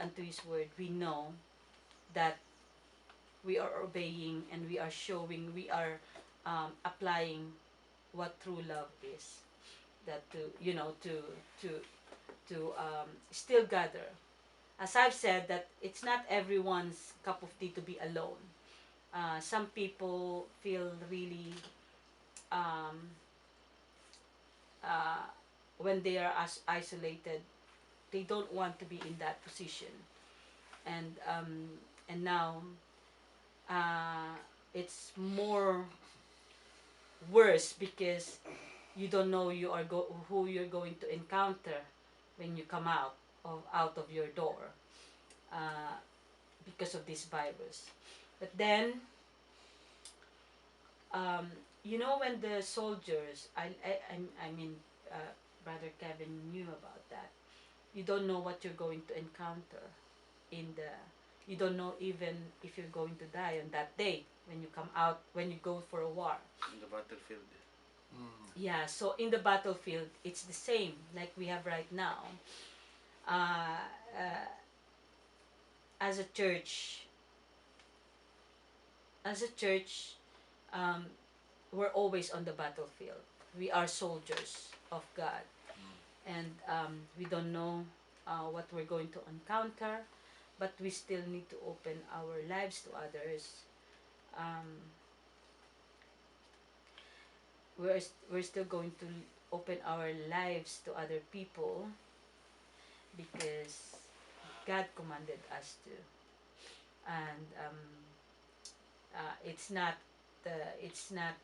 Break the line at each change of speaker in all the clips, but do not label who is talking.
unto His word, we know that we are obeying and we are showing, we are applying what true love is. That to, you know, to still gather. As I've said, that it's not everyone's cup of tea to be alone. Some people feel really um, uh, when they are isolated, they don't want to be in that position, and now uh, it's more worse because you don't know who you're going to encounter when you come out of your door, uh, because of this virus. But then, um, you know, when the soldiers, I mean, Brother Kevin knew about that. You don't know what you're going to encounter in the. You don't know even if you're going to die on that day when you come out, when you go for a war.
In the battlefield.
Yeah, so in the battlefield, it's the same like we have right now. Uh, uh, as a church, as a church, um, we're always on the battlefield. We are soldiers of God, and we don't know what we're going to encounter, but we still need to open our lives to others. Um, we're still going to open our lives to other people because God commanded us to, and it's not it's not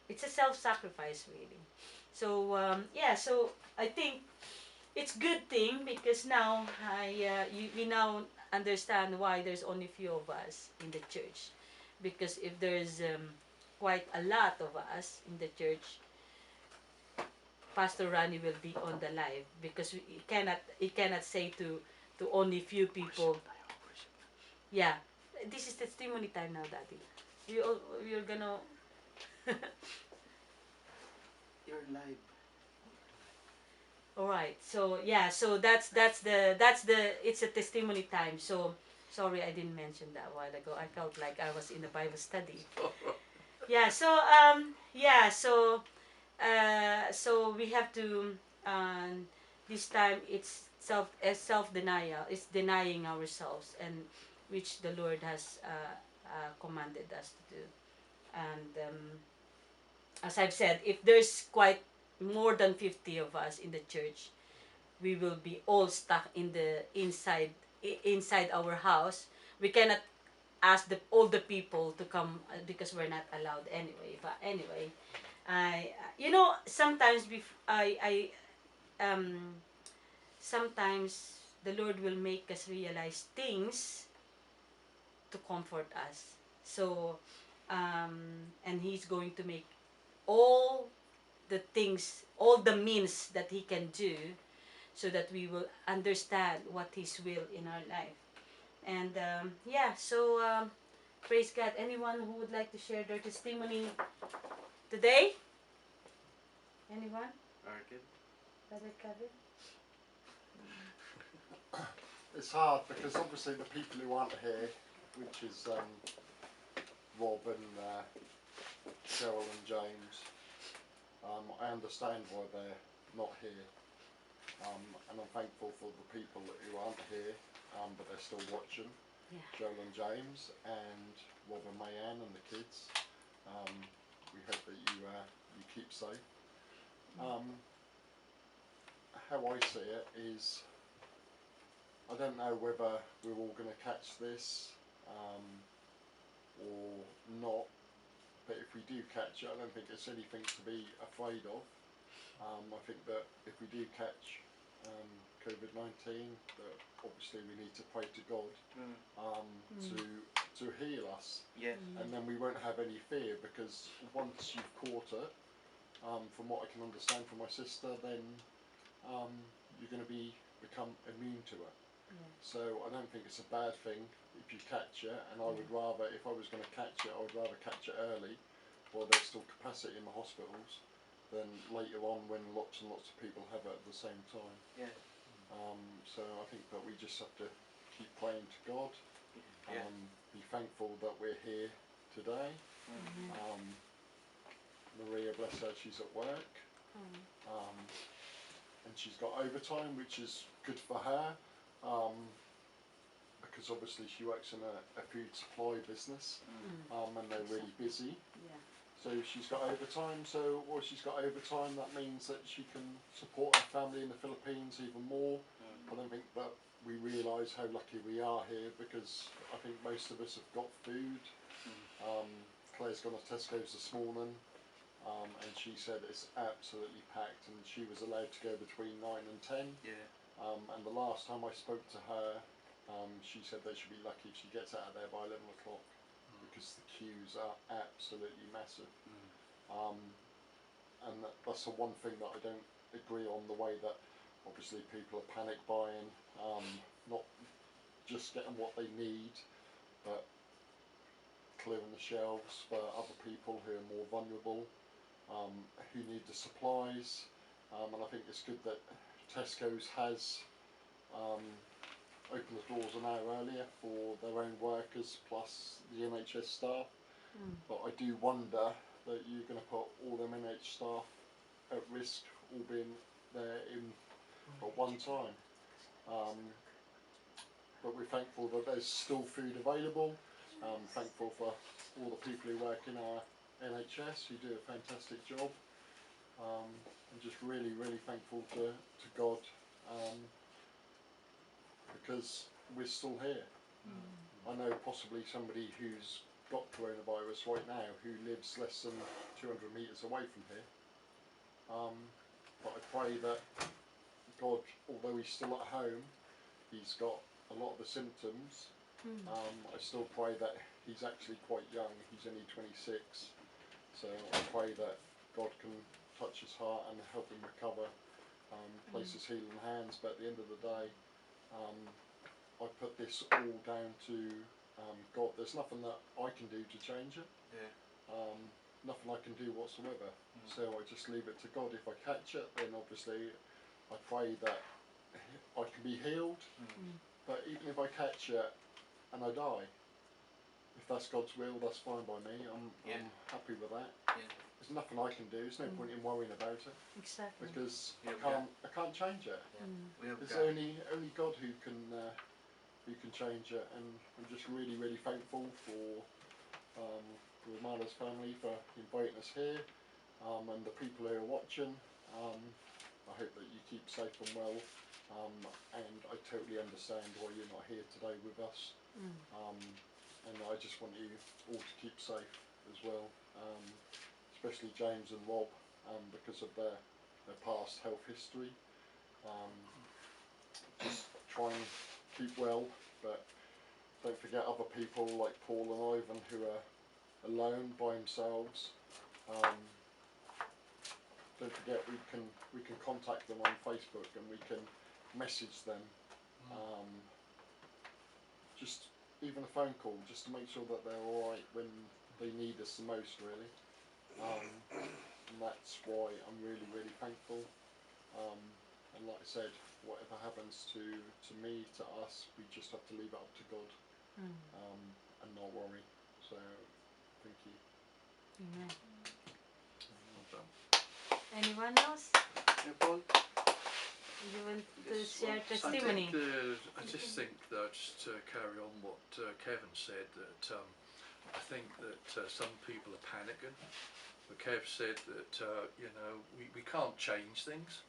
it's a self-sacrifice really. So yeah, so I think it's good thing because now we now understand why there's only few of us in the church, because if there's quite a lot of us in the church, Pastor Rani will be on the live because he cannot say to only few people. Yeah, this is testimony time now, Daddy. We're gonna.
You're live.
All right. So yeah. So that's the it's a testimony time. So sorry I didn't mention that a while ago. I felt like I was in a Bible study. Yeah. So yeah. So so we have to this time it's self denial. It's denying ourselves, and which the Lord has commanded us to do. And as I've said, if there's quite more than 50 of us in the church, we will be all stuck in the inside our house. We cannot ask all the people to come because we're not allowed anyway. But anyway, I sometimes sometimes the Lord will make us realize things to comfort us. So and He's going to make all the things, all the means that He can do, so that we will understand what His will in our life. And yeah, so praise God. Anyone who would like to share their testimony today? Anyone?
Arkin?
Brother Kevin?
It's hard because obviously the people who aren't here, which is Rob and Cheryl and James, I understand why they're not here, and I'm thankful for the people who aren't here, but they're still watching.
Yeah.
Cheryl and James and Rob and Mayanne and the kids. We hope that you keep safe. How I see it is, I don't know whether we're all going to catch this or not, but if we do catch it, I don't think it's anything to be afraid of. I think that if we do catch COVID-19, that obviously we need to pray to God to heal us.
Yeah.
And then we won't have any fear, because once you've caught it, from what I can understand from my sister, then you're going to become immune to it.
Yeah.
So I don't think it's a bad thing if you catch it, and I would rather, if I was going to catch it, I would rather catch it early while there's still capacity in the hospitals than later on when lots and lots of people have it at the same time.
Yeah.
So I think that we just have to keep praying to God.
Yeah.
Be thankful that we're here today. Maria, bless her, she's at work. And she's got overtime, which is good for her, because obviously she works in a food supply business, and they're really busy.
Yeah.
So she's got overtime. So while she's got overtime, that means that she can support her family in the Philippines even more. I don't think that we realise how lucky we are here, because I think most of us have got food. Claire's gone to Tesco's this morning, and she said it's absolutely packed, and she was allowed to go between 9 and 10.
Yeah.
And the last time I spoke to her, she said that she'll be lucky if she gets out of there by 11 o'clock, because the queues are absolutely massive. And that's the one thing that I don't agree on, the way that obviously people are panic buying, not just getting what they need, but clearing the shelves for other people who are more vulnerable, who need the supplies. And I think it's good that Tesco's has opened the doors an hour earlier for their own workers plus the NHS staff. But I do wonder that you're going to put all them NHS staff at risk, all being there at one time. But we're thankful that there's still food available. Thankful for all the people who work in our NHS, who do a fantastic job. And just really, really thankful to God, because we're still here. I know possibly somebody who's got coronavirus right now who lives less than 200 metres away from here. But I pray that God, although he's still at home, he's got a lot of the symptoms. I still pray that he's actually quite young. He's only 26. So I pray that God can touch his heart and help him recover, place his healing hands. But at the end of the day, I put this all down to God. There's nothing that I can do to change it.
Yeah.
Nothing I can do whatsoever. So I just leave it to God. If I catch it, then obviously I pray that I can be healed. But even if I catch it and I die, if that's God's will, that's fine by me. I'm happy with that.
Yeah.
There's nothing I can do. There's no point in worrying about it,
Exactly.
because
Yeah,
I can't change it.
We have
It's
God.
only God who can change it. And I'm just really, really thankful for Romana's family for inviting us here, and the people who are watching. I hope that you keep safe and well, and I totally understand why you're not here today with us. And I just want you all to keep safe as well, especially James and Rob, because of their past health history. Just try and keep well, but don't forget other people like Paul and Ivan who are alone by themselves. Don't forget we can contact them on Facebook, and we can message them. Just even a phone call, just to make sure that they're alright when they need us the most, really. And that's why I'm really, really thankful. And like I said, whatever happens to me, to us, we just have to leave it up to God, and not worry. So, thank you.
Amen.
Well done.
Anyone else?
Yeah, Paul?
You want to
Yes,
share
well,
testimony?
I just think that, just to carry on what Kevin said, that I think that some people are panicking. But Kev said that we can't change things.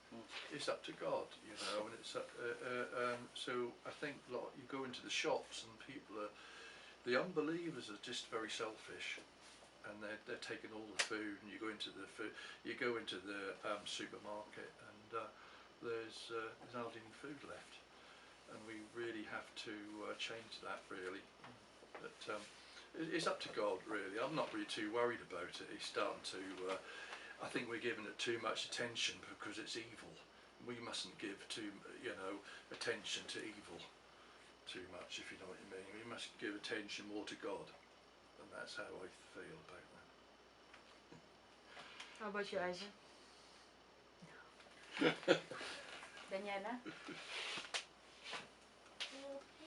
It's up to God, and it's so I think you go into the shops and the unbelievers are just very selfish, and they're taking all the food, and you go into the supermarket, and there's hardly any food left, and we really have to change that, really. But it's up to God, really. I'm not really too worried about it. He's starting to I think we're giving it too much attention because it's evil. We mustn't give attention to evil too much, if you know what I mean. We must give attention more to God, and that's how I feel about that.
How about you, Isaac? Daniela?